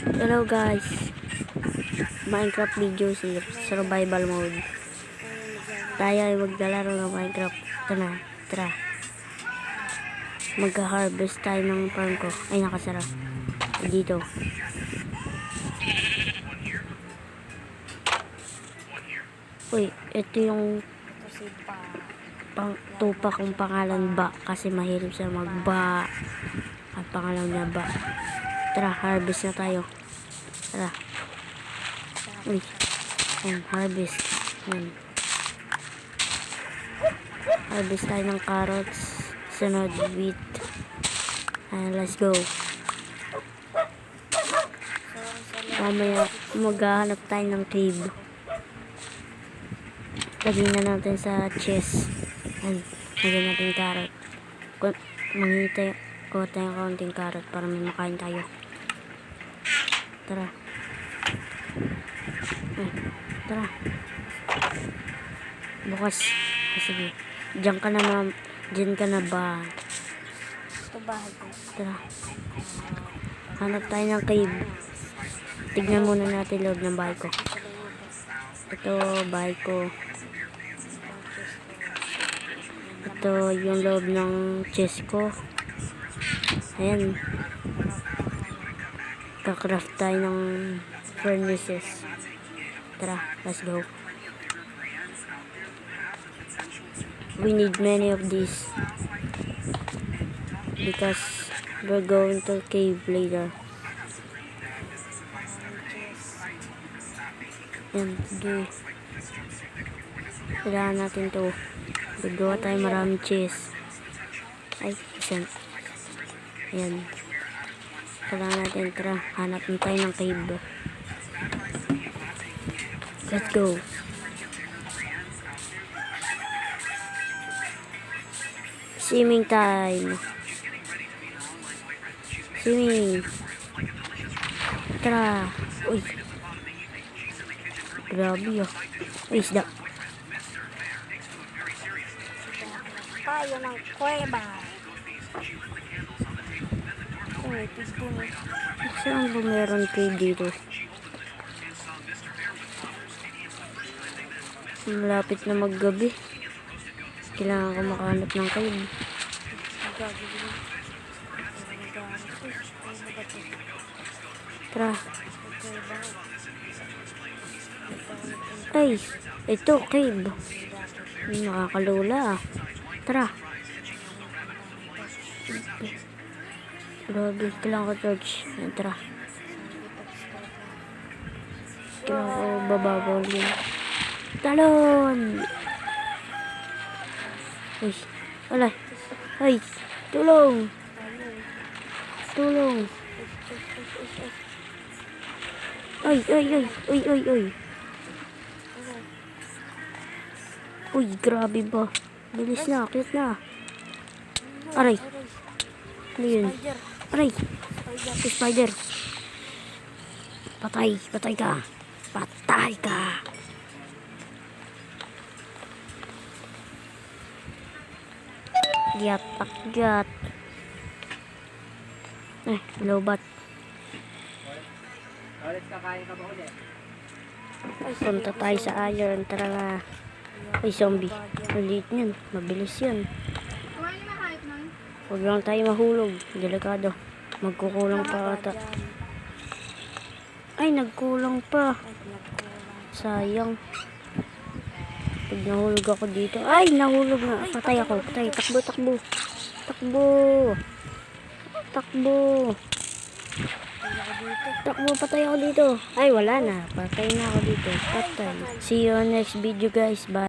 Hello guys, Minecraft video survival mode. Tayo ay maglalaro ng Minecraft. Tara. Mag-harvest tayo ng farm ko. Ay, nakasara. Dito. Uy, ito yung tupa kong pangalan Ba. Kasi mahirap siya magba. Ang pangalan niya Ba. Tara, harvest na tayo. Tara. Uy. Ayan, harvest. Ayan. Harvest tayo ng carrots. Sunod, wheat. Ayan, let's go. Mamaya, maghahanap tayo ng cave. Lagyan na natin sa chest. Ayan, lagyan natin carrot. Manghintay ko tayo kaunting carrot para may makain tayo. Tara. Ay, tara. Bukas. Sige. Diyan ka na, ma'am. Diyan ka na ba? Ito bahay ko. Tara. Hanap tayo ng cave. Tignan muna natin loob ng bahay ko. Ito, bahay ko. Ito, yung loob ng chest ko. Ayan. Kakraft tayo ng furnaces. Tara, let's go. We need many of these because we're going to cave later. Yan, sige. Kailangan natin to. Gagawa tayo maraming chest. Ay, isan. Ayan. Kailangan natin, tara, hanap tayo ng cave. Let's go. Swimming time. Swimming. Tara. Uy. Grabe ah. Uy, isda. Tayo ng kuweba. Uy, pito mo. Saan ba meron cave dito? Malapit na maggabi. Kailangan ko makahanap ng cave. Tara. Ay, ito cave. Nakakalula ah. Tara. Grabe, kailangan ko torch. Tara. Kailangan ko bababaw yun. Talon! Ay, wala. Ay, tulong! Tulong! Ay. Uy, grabe ba? Bilis na, akit na. Aray. Ano yun? Aray. Spider. Patay ka. Patay ka. Akyat. Eh, lobat. Punta tayo sa iron. Tara na. Ay, zombie. Maliit yan. Mabilis yan. Huwag lang tayo mahulog. Delikado. Magkukulang pa ata. Ay, nagkulang pa. Sayang. Pag nahulog ako dito. Ay, nahulog na. Patay ako. Patay. Takbo. Patay ako dito. Ay, wala na. Patay na ako dito. Patay. See you on next video guys. Bye.